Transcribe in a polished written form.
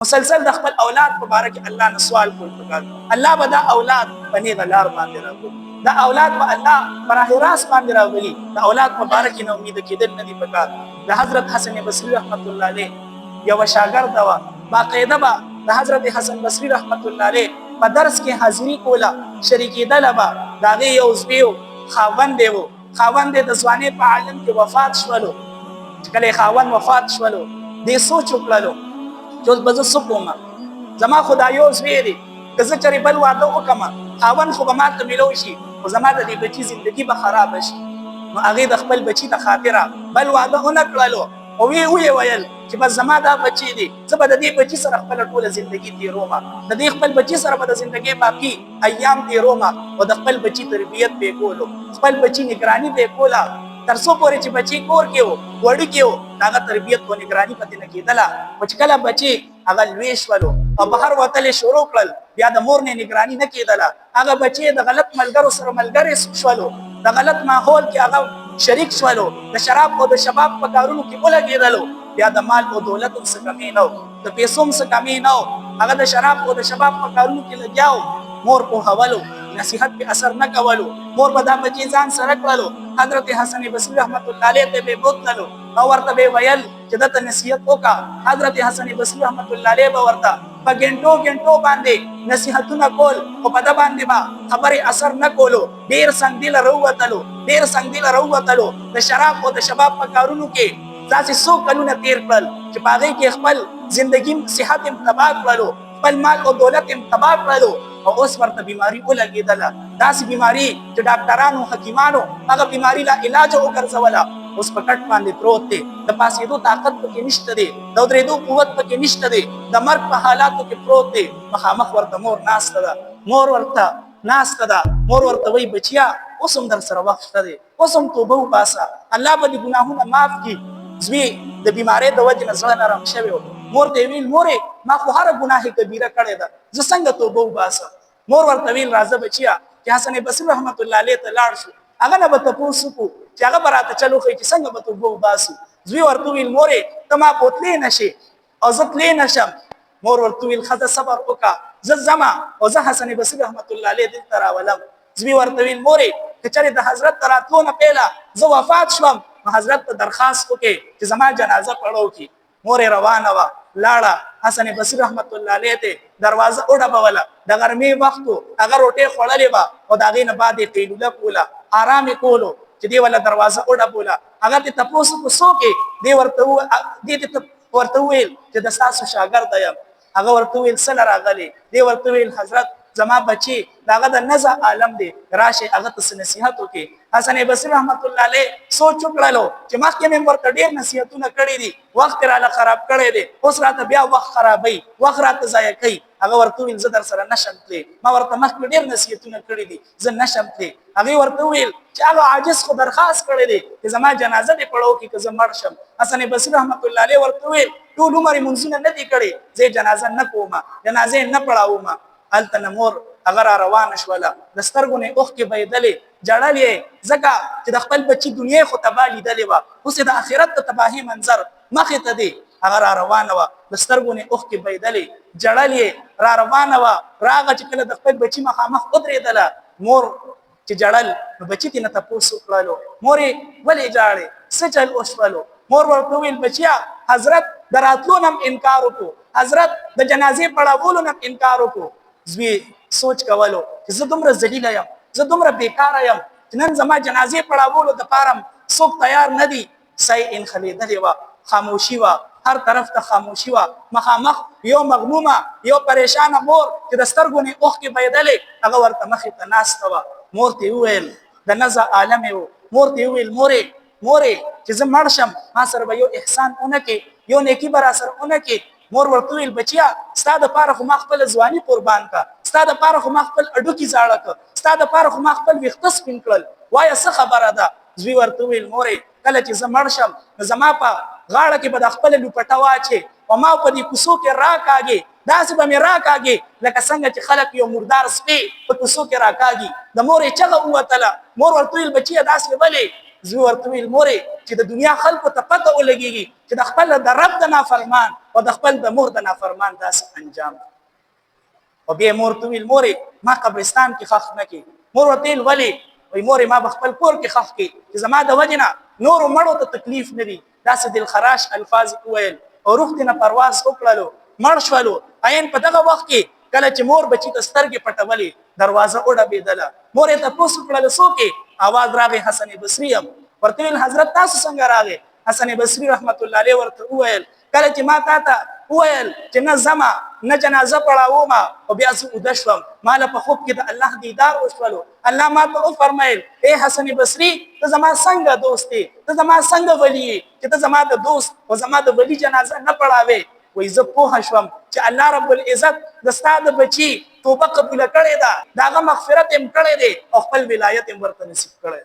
مسلسل د خپل اولاد مبارک الله نه سوال کول پکار الله به دا اولاد بني غلار باندې راغلی دا اولاد به الله براه راست باندې راغلی دا اولاد مبارک نه امید کېدل نه دی پکار د حضرت حسن بصری رحمت الله علیه یو شاګرد وا باقاعده با د حضرت حسن بصری رحمت الله علیه په درس کې حاضری کوله شریکېدل با داغه یو زویو خاوند دیو خاوند د ځواني په عالم کې وفات شولو کله خاوند وفات شولو دې سوچ وکړلو چې بز سپوما زما خدایو زویری که زه چرې بل واده وکم خاوند خو به ماته ملو شي خو زما د دې بچي زندگی به خراب شي نو هغه د خپل بچي د خاطره بل واده ونه کړلو او وی ویل چې بس زما دا بچي دی زه به د دې بچي سره خپل ټوله زندگی تیروم د دې خپل بچي سره به د زندگی باقی ایام تیروم او د خپل بچي تربیت به کولو خپل بچي نگرانی به کولا ترسو پورې چې بچي کور کې وو وړي کې وو هغه تربیت او نگرانی پته نه کېدله چې کله بچي هغه لوی شولو او بهر وتل شروع کړل بیا د مور نه نگرانی نه کېدله هغه بچي د غلط ملګرو سره ملګری شولو د غلط ماحول کې هغه شریک شولو د شراب او د شباب په کارونو کې ولګېدلو بیا د مال او دولت هم څه کمی نه د پیسو هم څه کمی نه هغه د شراب او د شباب په کارونو کې لګیاو مور په حوالو نصیحت په اثر نه کولو مور به دا بچی ځان سره کړلو حضرت حسن بصری رحمت الله علیه ته به بوتلو او ورته به ویل چې د نصیحت وکا حضرت حسن بصری رحمت الله علیه به ورته په ګنټو باندې نصیحتونه کول او په دا باندې با خبره اثر نه کولو ډیر څنګه دل وروتلو د شراب او د شباب په کارونو کې ځاسې سو کلونه تیر کړل چې باغې کې خپل زندگی صحت هم تباہ کړلو خپل مال او دولت هم تباہ کړلو او اوس ورته بیماری ولګېدله داسې بیماری چې ډاکټرانو حکیمانو هغه بیماری لا علاج وګرځوله اوس په کټ باندې پروت دی د پاسېدو طاقت پکې نشته دی د ودرېدو قوت پکې نشته دی د مرګ په حالاتو کې پروت دی مخامخ ورته مور ناسته ده مور ورته وایي بچیا اوس هم در سره وخت شته دی اوس هم توبه وباسه الله به دې ګناهونه معاف کړي زوی د بیمارۍ د وجې نه زړه نرم شوی مور ته ویل مورې ما خو هره ګناه کبیره کړې ده زه څنګه توبه وباسم مور ورته ویل راځه بچیا چې حسن بصری رحمت الله علیه ته لاړ شو هغه نه به تپوس وکړو چې هغه به راته چلو ښیي چې څنګه به توبه وباسو زوی ورته ویل مورې ته ما بوتلی نشې او زه تلی نشم مور ورته ویل ښځه صبر وکړه زه ځمه او زه حسن بصری رحمت الله علیه دلته راولم زوی ورته ویل مورې که چېرې د حضرت ته راتلو نه پیله زه وفات شوم نو حضرت ته درخواست وکړې چې زما جنازه پړو کړي مور روانه وه لاړه حسن بصری رحمت الله علیه ته دروازه وډبوله د غرمې وخت و هغه روټۍ خوړلې وه او د هغې نه بعد یې قیلوله کوله آرام یې کولو چې دې وله دروازه وډبوله هغه ترې تپوس وکړو څوک یې دې ورته وویل چې د ستاسو شاګرده یم هغه ورته وویل څه له راغلې دې ورته وویل حضرت زما بچي د هغه د نزع عالم دی راشئ هغه ته څه نصیحت وکړي حسن بصری رحمت الله علیه سوچ وکړلو چې مخکې مې ورته ډېر نصیحتونه کړي دي وخت راله خراب کړی دی اوس راته بیا وخت خرابوي وخت راته ضایع کوي هغه ورته وویل زه در سره نشم تللی ما ورته مخکې ډېر نصیحتونه کړي دي زه نشم تللی هغې ورته وویل چې هغه عاجز خو درخواست کړی دی چې زما جنازه دې پړو کړي که زه مړ شم حسن بصری رحمت الله علیه ورته وویل ټول عمر یې لمونځونه نه دي کړي زه یې جنازه نه کومه جنازه یې نه پړاومه هلته نه مور هغه را روانه شوله د سترګو نه اوښکې بهېدلې جړل یې ځکه چې د خپل بچي دنیا خو تباه لیدلې وه اوس یې د آخرت د تباهي منظر مخې ته دی هغه را روانه وه د سترګو نه اوښکې بهېدلې جړل یې را روانه وه راغه چې کله د خپل بچي مخامخ ودرېدله مور چې جړل نو بچي ترې نه تپوس وکړلو مور یې ولې ژاړې څه چل وشولو مور ورته وویل بچیا حضرت د راتلو نه انکار وکړو حضرت د جنازې پړاوولو نه انکار وکړو زوی سوچ کولو چې زه دومره ذلیله یم زه دومره بیکاره یم چې نن زما جنازې پړاوولو دپاره څوک تیار نه دي سای انخلیدلې وه خاموشي وه هر طرف ته خاموشي وه مخامخ یو مغمومه یو پریشانه مور چې د سترګو نه اوښکې بهېدلې هغه ورته مخې ته ناسته وه مور ته یې وویل د نزع عالم یې و مور ته یې وویل مورې چې زه مړ شم ما سره به یو احسان ونه کې یو نیکي به را سره ونه کې مور ورته وویل بچیا ستا دپاره خو ما خپله ځواني قربان کړه ستا دپاره خو ما خپل اډوکي زاړه کړه ستا دپاره خو ما خپل ویښته سپین کړل وایه څه خبره ده زوی ورته وویل مورې کله چې زه مړ شم نو زما په غاړه کې به د خپله لوپټه واچې او ما په دې کوڅو کې راکاږې داسې به مې راکاږې لکه څنګه چې خلک یو مردار سپی په کوڅو کې راکاږي د مورې چغه ووتله مور ورته وویل بچیه داسې ولې زوی ورته ویل مورې چې د دنیا خلکو ته پته ولګېږي چې د خپل د رب د نافرمان او د خپل د مور د نافرمان داسې انجام. او بیا مور ته ویل مورې ما قبرستان کې خښ نه کې. مور ورته ویل ولې؟ وایي مورې ما به خپل کور کې خښ کې چې زما د وجې نه نورو مړو ته تکلیف نه وي. داسې دلخراش الفاظ وویل او روح ته نه پرواز وکړلو، مړ شولو. عین په دغه وخت کې کله چې مور بچي ته سترګې پټولې دروازه وډبېدله. مور یې تپوس وکړل څوک یې؟ اواز راغی حسن بصري یم. ورته ویل حضرت تاسو څنګه راغی؟ حسن بصري رحمت الله علیه ورته وویل کله چې ما تا ته وویل چې نه ځمه نه جنازه پړاومه او بیا زه اوده شوم، ما له په خوب کې د الله دیدار وشولو. الله ما ته وفرمیل ای حسن بصري ته زما څنګه دوست یې، ته زما څنګه ولی یې چې ته زما د دوست او زما د ولی جنازه نه پړاوې. وایي زه پوهه شوم چې الله رب العزت د ستا د بچي توبه قبوله کړې ده، د هغه مغفرت یې کړی دی او خپل ولایت یې ورته نصیب کړی.